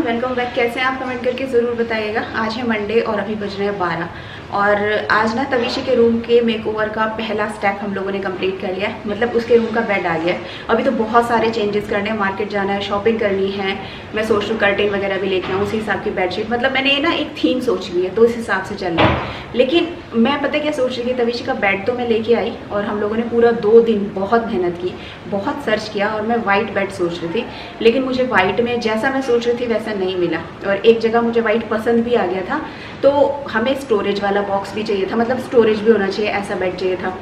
Everyone, welcome back. कैसे हैं आप? कमेंट करके ज़रूर बताइएगा। आज है मंडे और अभी बज रहे हैं 12 और आज ना तविशी के रूम के मेकओवर का पहला स्टेप हम लोगों ने कंप्लीट कर लिया है। मतलब उसके रूम का बेड आ गया है। अभी तो बहुत सारे चेंजेस करने हैं, मार्केट जाना है, शॉपिंग करनी है। मैं सोच रही हूँ कर्टेन वगैरह भी लेके आऊँ, उसी हिसाब की बेडशीट। मतलब मैंने ना एक थीम सोच ली है तो इस हिसाब से चल रहा है। लेकिन मैं पता क्या सोच रही थी, तविशी का बेड तो मैं लेके आई और हम लोगों ने पूरा 2 दिन बहुत मेहनत की, बहुत सर्च किया और मैं वाइट बेड सोच रही थी। लेकिन मुझे वाइट में जैसा मैं सोच रही थी वैसा नहीं मिला और एक जगह मुझे वाइट पसंद भी आ गया था। तो हमें स्टोरेज वाला बॉक्स भी चाहिए था, मतलब स्टोरेज भी होना चाहिए, ऐसा बेड चाहिए था।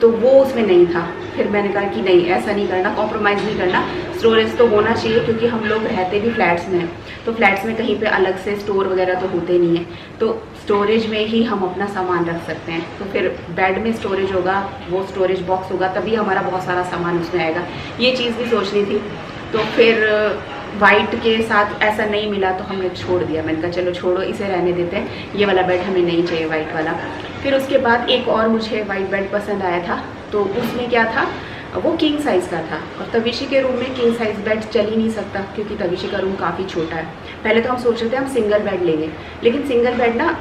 तो वो उसमें नहीं था। फिर मैंने कहा कि नहीं, ऐसा नहीं करना, कॉम्प्रोमाइज़ नहीं करना, स्टोरेज तो होना चाहिए क्योंकि हम लोग रहते भी फ्लैट्स में हैं। तो फ्लैट्स में कहीं पे अलग से स्टोर वगैरह तो होते नहीं है, तो स्टोरेज में ही हम अपना सामान रख सकते हैं। तो फिर बेड में स्टोरेज होगा, वो स्टोरेज बॉक्स होगा, तभी हमारा बहुत सारा सामान उसमें आएगा। ये चीज़ भी सोचनी थी। तो फिर वाइट के साथ ऐसा नहीं मिला तो हमने छोड़ दिया। मैंने कहा चलो छोड़ो, इसे रहने देते हैं, ये वाला बेड हमें नहीं चाहिए वाइट वाला। फिर उसके बाद एक और मुझे वाइट बेड पसंद आया था, तो उसमें क्या था, वो किंग साइज़ का था। और तविशी के रूम में किंग साइज़ बेड चल ही नहीं सकता क्योंकि तविशी का रूम काफ़ी छोटा है। पहले तो हम सोच रहे थे हम सिंगल बेड लेंगे, लेकिन सिंगल बेड ना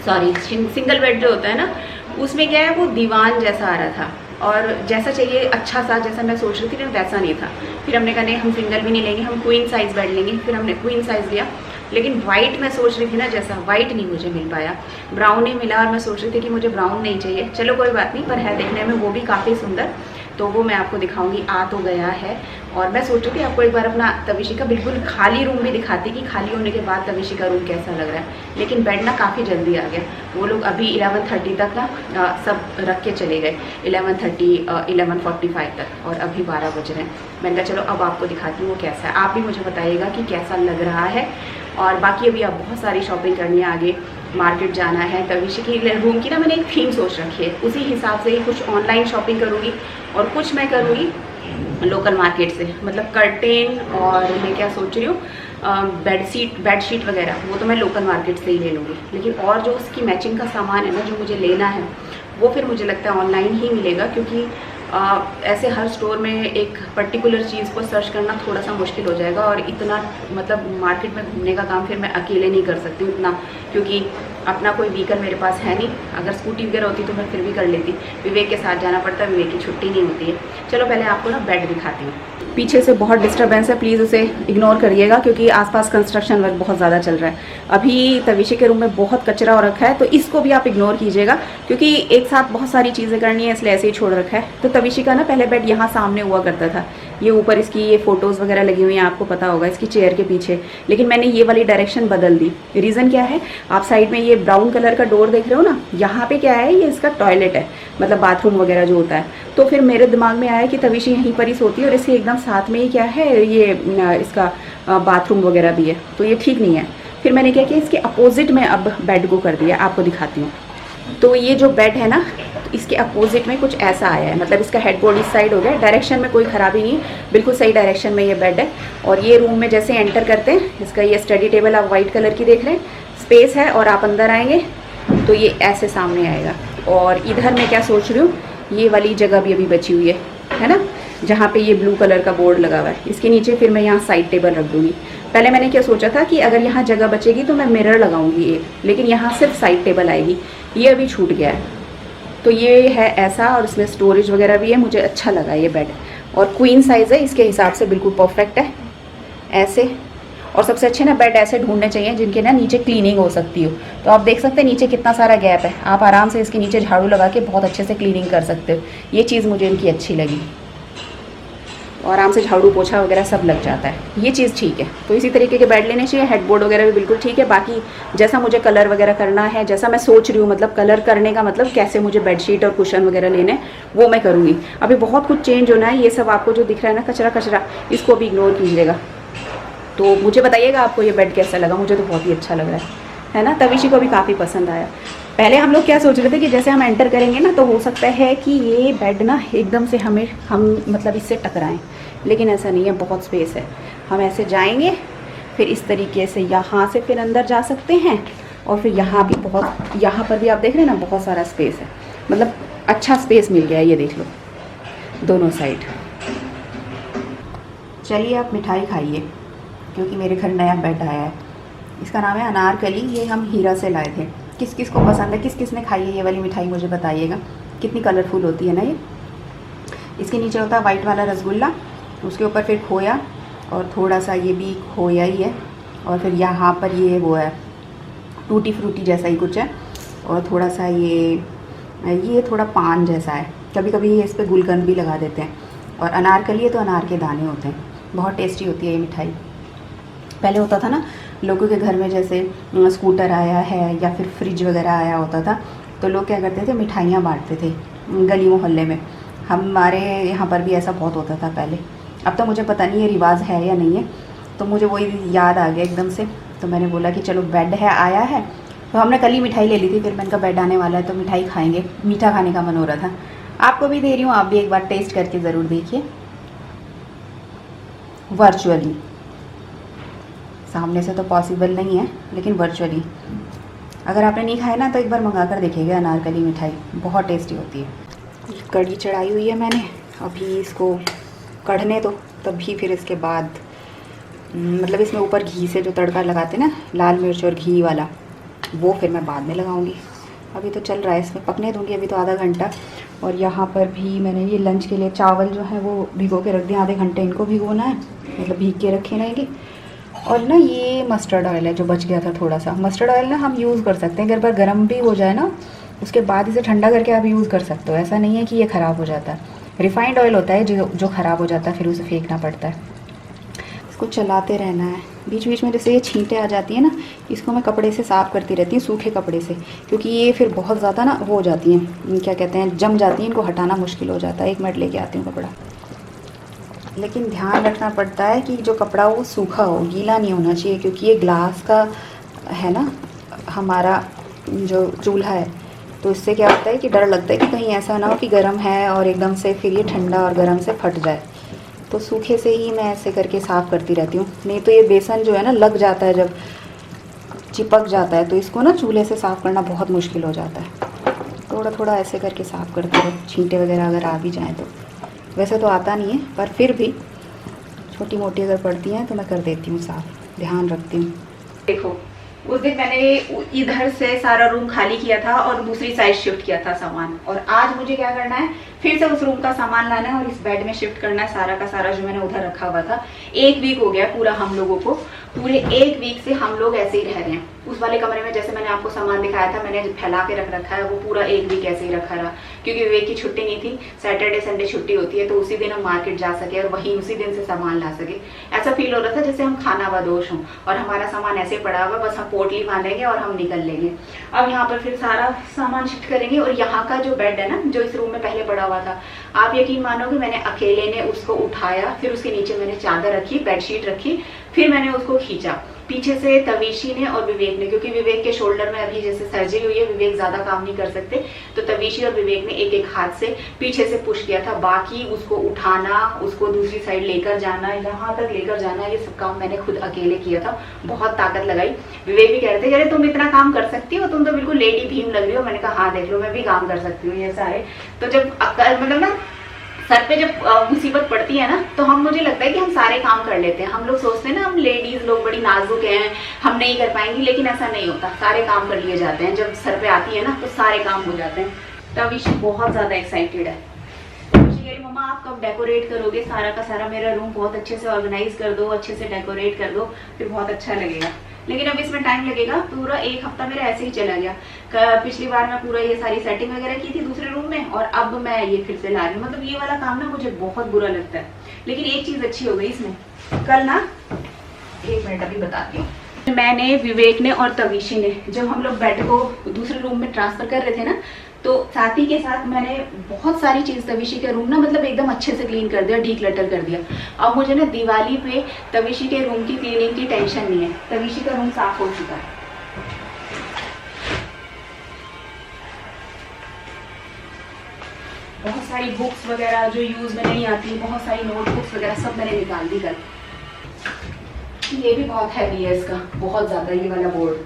सॉरी, सिंगल बेड जो होता है ना उसमें क्या है, वो दीवान जैसा आ रहा था और जैसा चाहिए अच्छा सा, जैसा मैं सोच रही थी ना वैसा नहीं था। फिर हमने कहा नहीं, हम सिंगल भी नहीं लेंगे, हम क्वीन साइज़ बेड लेंगे। फिर हमने क्वीन साइज़ लिया, लेकिन वाइट मैं सोच रही थी ना जैसा, वाइट नहीं मुझे मिल पाया, ब्राउन ही मिला। और मैं सोच रही थी कि मुझे ब्राउन नहीं चाहिए। चलो कोई बात नहीं, पर है देखने में वो भी काफ़ी सुंदर, तो वो मैं आपको दिखाऊंगी। आ तो गया है और मैं सोच रही थी आपको एक बार अपना तविशी का बिल्कुल खाली रूम भी दिखाती कि खाली होने के बाद तविशी का रूम कैसा लग रहा है। लेकिन बेड ना काफ़ी जल्दी आ गया। वो लोग अभी 11:30 तक ना सब रख के चले गए, 11:30 11:45 तक, और अभी 12 बज रहे हैं। मैंने कहा चलो अब आपको दिखाती हूँ वो कैसा है। आप भी मुझे बताइएगा कि कैसा लग रहा है। और बाकी अभी आप बहुत सारी शॉपिंग करनी है, आगे मार्केट जाना है। तविशी की रूम की ना मैंने एक थीम सोच रखी है, उसी हिसाब से ही कुछ ऑनलाइन शॉपिंग करूँगी और कुछ मैं करूँगी लोकल मार्केट से। मतलब कर्टेन और मैं क्या सोच रही हूँ, बेडशीट वगैरह वो तो मैं लोकल मार्केट से ही ले लूँगी। लेकिन और जो उसकी मैचिंग का सामान है ना जो मुझे लेना है, वो फिर मुझे लगता है ऑनलाइन ही मिलेगा क्योंकि ऐसे हर स्टोर में एक पर्टिकुलर चीज़ को सर्च करना थोड़ा सा मुश्किल हो जाएगा। और इतना मतलब मार्केट में घूमने का काम फिर मैं अकेले नहीं कर सकती उतना, क्योंकि अपना कोई व्हीकल मेरे पास है नहीं। अगर स्कूटी वगैरह होती तो मैं फिर भी कर लेती, विवेक के साथ जाना पड़ता है, विवेक की छुट्टी नहीं होती है। चलो पहले आपको ना बेड दिखाती हूँ। पीछे से बहुत डिस्टर्बेंस है, प्लीज़ उसे इग्नोर करिएगा क्योंकि आसपास कंस्ट्रक्शन वर्क बहुत ज़्यादा चल रहा है। अभी तविशी के रूम में बहुत कचरा हो रखा है, तो इसको भी आप इग्नोर कीजिएगा क्योंकि एक साथ बहुत सारी चीज़ें करनी है, इसलिए ऐसे ही छोड़ रखा है। तो तविशी का ना पहले बेड यहाँ सामने हुआ करता था, ये ऊपर इसकी ये फ़ोटोज़ वगैरह लगी हुई हैं, आपको पता होगा इसकी चेयर के पीछे। लेकिन मैंने ये वाली डायरेक्शन बदल दी। रीज़न क्या है, आप साइड में ये ब्राउन कलर का डोर देख रहे हो ना, यहाँ पे क्या है, ये इसका टॉयलेट है, मतलब बाथरूम वगैरह जो होता है। तो फिर मेरे दिमाग में आया कि तविशी यहीं पर ही सोती है और इसके एकदम साथ में ही क्या है, ये इसका बाथरूम वगैरह भी है, तो ये ठीक नहीं है। फिर मैंने क्या किया, इसके अपोजिट में अब बेड को कर दिया, आपको दिखाती हूँ। तो ये जो बेड है ना, इसके अपोजिट में कुछ ऐसा आया है, मतलब इसका हेडबोर्ड इस साइड हो गया। डायरेक्शन में कोई ख़राबी नहीं, बिल्कुल सही डायरेक्शन में ये बेड है। और ये रूम में जैसे एंटर करते हैं, इसका ये स्टडी टेबल आप वाइट कलर की देख रहे हैं, स्पेस है, और आप अंदर आएंगे तो ये ऐसे सामने आएगा। और इधर मैं क्या सोच रही हूँ, ये वाली जगह भी अभी बची हुई है ना, जहाँ पे ये ब्लू कलर का बोर्ड लगा हुआ है, इसके नीचे फिर मैं यहाँ साइड टेबल रख दूँगी। पहले मैंने क्या सोचा था कि अगर यहाँ जगह बचेगी तो मैं मिरर लगाऊंगी एक, लेकिन यहाँ सिर्फ साइड टेबल आएगी, ये अभी छूट गया है। तो ये है ऐसा, और इसमें स्टोरेज वगैरह भी है। मुझे अच्छा लगा ये बेड, और क्वीन साइज़ है, इसके हिसाब से बिल्कुल परफेक्ट है ऐसे। और सबसे अच्छे ना बेड ऐसे ढूंढने चाहिए जिनके ना नीचे क्लीनिंग हो सकती हो। तो आप देख सकते हैं नीचे कितना सारा गैप है, आप आराम से इसके नीचे झाड़ू लगा के बहुत अच्छे से क्लीनिंग कर सकते हो। ये चीज़ मुझे इनकी अच्छी लगी, और आराम से झाड़ू पोछा वगैरह सब लग जाता है, ये चीज़ ठीक है। तो इसी तरीके के बेड लेने चाहिए। हेडबोर्ड वगैरह भी बिल्कुल ठीक है। बाकी जैसा मुझे कलर वगैरह करना है, जैसा मैं सोच रही हूँ, मतलब कलर करने का मतलब कैसे मुझे बेडशीट और कुशन वगैरह लेने हैं, वो मैं करूँगी। अभी बहुत कुछ चेंज होना है। ये सब आपको जो दिख रहा है ना कचरा, इसको भी इग्नोर कीजिएगा। तो मुझे बताइएगा आपको ये बेड कैसा लगा। मुझे तो बहुत ही अच्छा लग रहा है ना, तविशी को भी काफ़ी पसंद आया। पहले हम लोग क्या सोच रहे थे कि जैसे हम एंटर करेंगे ना तो हो सकता है कि ये बेड ना एकदम से हम मतलब इससे टकराएं, लेकिन ऐसा नहीं है, बहुत स्पेस है। हम ऐसे जाएंगे, फिर इस तरीके से यहाँ से फिर अंदर जा सकते हैं, और फिर यहाँ भी बहुत, यहाँ पर भी आप देख रहे हैं ना बहुत सारा स्पेस है, मतलब अच्छा स्पेस मिल गया है। ये देख लो दोनों साइड। चलिए आप मिठाई खाइए, क्योंकि मेरे घर नया बेड आया है। इसका नाम है अनारकली, ये हम हीरा से लाए थे। किस किस को पसंद है, किस किस ने खाई है ये वाली मिठाई, मुझे बताइएगा। कितनी कलरफुल होती है ना ये। इसके नीचे होता है वाइट वाला रसगुल्ला, उसके ऊपर फिर खोया, और थोड़ा सा ये भी खोया ही है, और फिर यहाँ पर ये वो है टूटी फ्रूटी जैसा ही कुछ है, और थोड़ा सा ये थोड़ा पान जैसा है। कभी कभी ये इस पर गुलकंद भी लगा देते हैं। और अनारकली है तो अनार के दाने होते हैं। बहुत टेस्टी होती है ये मिठाई। पहले होता था ना लोगों के घर में, जैसे स्कूटर आया है या फिर फ्रिज वगैरह आया होता था, तो लोग क्या करते थे, मिठाइयाँ बांटते थे गली मोहल्ले में। हमारे यहाँ पर भी ऐसा बहुत होता था पहले। अब तो मुझे पता नहीं ये रिवाज है या नहीं है, तो मुझे वही याद आ गया एकदम से। तो मैंने बोला कि चलो बेड है आया है, तो हमने कल ही मिठाई ले ली थी, फिर मैंने कहा बेड आने वाला है तो मिठाई खाएंगे, मीठा खाने का मन हो रहा था। आपको भी दे रही हूँ, आप भी एक बार टेस्ट करके ज़रूर देखिए। वर्चुअली, सामने से तो पॉसिबल नहीं है, लेकिन वर्चुअली अगर आपने नहीं खाया ना तो एक बार मंगा कर देखिएगा अनारकली मिठाई, बहुत टेस्टी होती है। कढ़ी चढ़ाई हुई है मैंने, अभी इसको कढ़ने दो, तभी फिर इसके बाद मतलब इसमें ऊपर घी से जो तड़का लगाते हैं ना, लाल मिर्च और घी वाला, वो फिर मैं बाद में लगाऊंगी। अभी तो चल रहा है, इसमें पकने दूंगी अभी तो आधा घंटा। और यहाँ पर भी मैंने ये लंच के लिए चावल जो है वो भिगो के रख दिए, आधे घंटे इनको भिगोना है, मतलब भीग के रखे रहेंगे। और ना ये मस्टर्ड ऑयल है जो बच गया था थोड़ा सा। मस्टर्ड ऑयल ना हम यूज़ कर सकते हैं, अगर बार गर्म भी हो जाए ना उसके बाद इसे ठंडा करके आप यूज़ कर सकते हो। ऐसा नहीं है कि ये ख़राब हो जाता है। रिफाइंड ऑयल होता है जो ख़राब हो जाता है, फिर उसे फेंकना पड़ता है। इसको चलाते रहना है। बीच बीच में जैसे ये छींटे आ जाती है ना, इसको मैं कपड़े से साफ़ करती रहती हूँ, सूखे कपड़े से, क्योंकि ये फिर बहुत ज़्यादा ना वो हो जाती हैं, क्या कहते हैं, जम जाती हैं, इनको हटाना मुश्किल हो जाता है। 1 मिनट लेके आती हूँ कपड़ा। लेकिन ध्यान रखना पड़ता है कि जो कपड़ा वो सूखा हो, गीला नहीं होना चाहिए, क्योंकि ये ग्लास का है ना हमारा जो चूल्हा है, तो इससे क्या होता है कि डर लगता है कि कहीं ऐसा ना हो कि गर्म है और एकदम से फिर ये ठंडा और गर्म से फट जाए। तो सूखे से ही मैं ऐसे करके साफ़ करती रहती हूँ, नहीं तो ये बेसन जो है ना लग जाता है, जब चिपक जाता है, तो इसको ना चूल्हे से साफ़ करना बहुत मुश्किल हो जाता है। थोड़ा थोड़ा ऐसे करके साफ़ करते रहो, छींटे वगैरह अगर आ भी जाएँ तो। वैसे तो आता नहीं है, पर फिर भी छोटी मोटी अगर पड़ती हैं तो मैं कर देती हूँ साफ़, ध्यान रखती हूँ। देखो उस दिन मैंने इधर से सारा रूम खाली किया था और दूसरी साइड शिफ्ट किया था सामान, और आज मुझे क्या करना है, फिर से उस रूम का सामान लाना है और इस बेड में शिफ्ट करना है सारा का सारा जो मैंने उधर रखा हुआ था। 1 वीक हो गया पूरा हम लोगों को, पूरे 1 वीक से हम लोग ऐसे ही रह रहे हैं। उस वाले कमरे में जैसे मैंने आपको सामान दिखाया था, मैंने फैला के रख रखा है, वो पूरा 1 वीक ऐसे ही रखा रहा, क्योंकि विवेक की छुट्टी नहीं थी। सैटरडे संडे छुट्टी होती है, तो उसी दिन हम मार्केट जा सके और वहीं उसी दिन से सामान ला सके। ऐसा फील हो रहा था जैसे हम खाना बदोश हों और हमारा सामान ऐसे पड़ा हुआ, बस हम पोटली बांधेंगे और हम निकल लेंगे। अब यहाँ पर फिर सारा सामान शिफ्ट करेंगे, और यहाँ का जो बेड है ना, जो इस रूम में पहले पड़ा हुआ था, आप यकीन मानोगे मैंने अकेले ने उसको उठाया, फिर उसके नीचे मैंने चादर रखी, बेडशीट रखी, फिर मैंने उसको खींचा। पीछे से तवीशी ने और विवेक ने, क्योंकि विवेक के शोल्डर में अभी जैसे सर्जरी हुई है, विवेक ज्यादा काम नहीं कर सकते, तो तवीशी और विवेक ने एक एक हाथ से पीछे से पुश किया था। बाकी उसको उठाना, उसको दूसरी साइड लेकर जाना, यहाँ तक लेकर जाना, ये सब काम मैंने खुद अकेले किया था। बहुत ताकत लगाई। विवेक भी कह रहे थे अरे तुम इतना काम कर सकती हो, तुम तो बिल्कुल लेडी भीम लग रही हो। मैंने कहा हाँ देख लो, मैं भी काम कर सकती हूँ ये सारे। तो जब मतलब ना सर पे जब मुसीबत पड़ती है ना, तो मुझे लगता है कि हम सारे काम कर लेते हैं। हम लोग सोचते हैं ना, हम लेडीज लोग बड़ी नाजुक हैं, हम नहीं कर पाएंगी, लेकिन ऐसा नहीं होता, सारे काम कर लिए जाते हैं। जब सर पे आती है ना, तो सारे काम हो जाते हैं। तविश बहुत ज्यादा एक्साइटेड है। मम्मा आप कब डेकोरेट करोगे, सारा का सारा मेरा रूम बहुत अच्छे से ऑर्गेनाइज कर दो, अच्छे से डेकोरेट कर दो, फिर बहुत अच्छा लगेगा। लेकिन अब इसमें टाइम लगेगा। पूरा 1 हफ्ता मेरा ऐसे ही चला गया। पिछली बार मैं पूरा ये सारी सेटिंग वगैरह की थी दूसरे रूम में, और अब मैं ये फिर से ला रही हूँ। मतलब ये वाला काम ना मुझे बहुत बुरा लगता है, लेकिन एक चीज अच्छी हो गई इसमें। कल ना 1 मिनट अभी बताती हूँ, मैंने, विवेक ने और तवीशी ने, जब हम लोग बेड को दूसरे रूम में ट्रांसफर कर रहे थे ना, तो साथी के साथ मैंने बहुत सारी चीज तवीशी के रूम ना मतलब एकदम अच्छे से क्लीन कर दिया, डीक्लटर कर दिया। अब मुझे ना दिवाली पे तवीशी के रूम की क्लीनिंग की टेंशन नहीं है। तवीशी का रूम साफ हो चुका है। बहुत सारी बुक्स वगैरह जो यूज में नहीं आती, बहुत सारी नोटबुक्स वगैरह सब मैंने निकाल दी कल। ये भी बहुत हैवी है इसका, बहुत ज्यादा, ये वाला बोर्ड।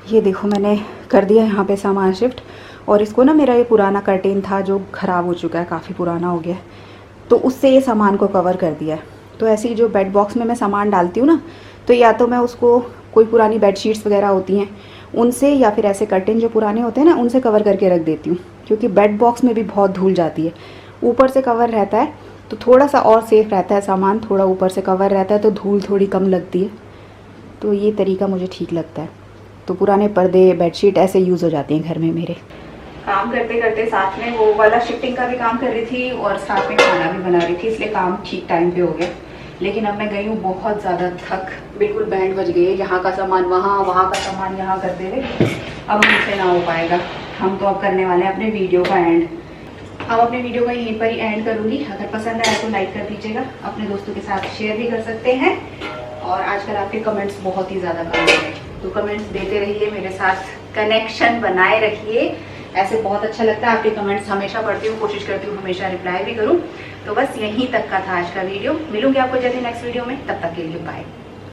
ये देखो मैंने कर दिया यहाँ पे सामान शिफ्ट, और इसको ना, मेरा ये पुराना कर्टेन था जो ख़राब हो चुका है, काफ़ी पुराना हो गया है, तो उससे ये सामान को कवर कर दिया है। तो ऐसे ही जो बेड बॉक्स में मैं सामान डालती हूँ ना, तो या तो मैं उसको कोई पुरानी बेडशीट्स वगैरह होती हैं उनसे, या फिर ऐसे कर्टेन जो पुराने होते हैं ना उनसे कवर करके रख देती हूँ, क्योंकि बेड बॉक्स में भी बहुत धूल जाती है। ऊपर से कवर रहता है तो थोड़ा सा और सेफ़ रहता है सामान, थोड़ा ऊपर से कवर रहता है तो धूल थोड़ी कम लगती है। तो ये तरीका मुझे ठीक लगता है। तो पुराने पर्दे, बेडशीट ऐसे यूज़ हो जाती हैं घर में मेरे। काम करते करते साथ में वो वाला शिफ्टिंग का भी काम कर रही थी और साथ में खाना भी बना रही थी, इसलिए काम ठीक टाइम पे हो गया। लेकिन अब मैं गई हूँ बहुत ज़्यादा थक, बिल्कुल बैंड बज गई है, यहाँ का सामान वहाँ, वहाँ का सामान यहाँ करते हुए अब मुझसे ना हो पाएगा। हम तो अब करने वाले हैं अपने वीडियो का एंड। अब अपने वीडियो का यहीं पर ही एंड करूँगी। अगर पसंद आया तो लाइक कर दीजिएगा, अपने दोस्तों के साथ शेयर भी कर सकते हैं। और आजकल आपके कमेंट्स बहुत ही ज़्यादा कम हैं, तो कमेंट्स देते रहिए, मेरे साथ कनेक्शन बनाए रखिए। ऐसे बहुत अच्छा लगता है, आपके कमेंट्स हमेशा पढ़ती हूँ, कोशिश करती हूँ हमेशा रिप्लाई भी करूँ। तो बस यहीं तक का था आज का वीडियो। मिलूंगी आपको जल्दी नेक्स्ट वीडियो में, तब तक के लिए बाय।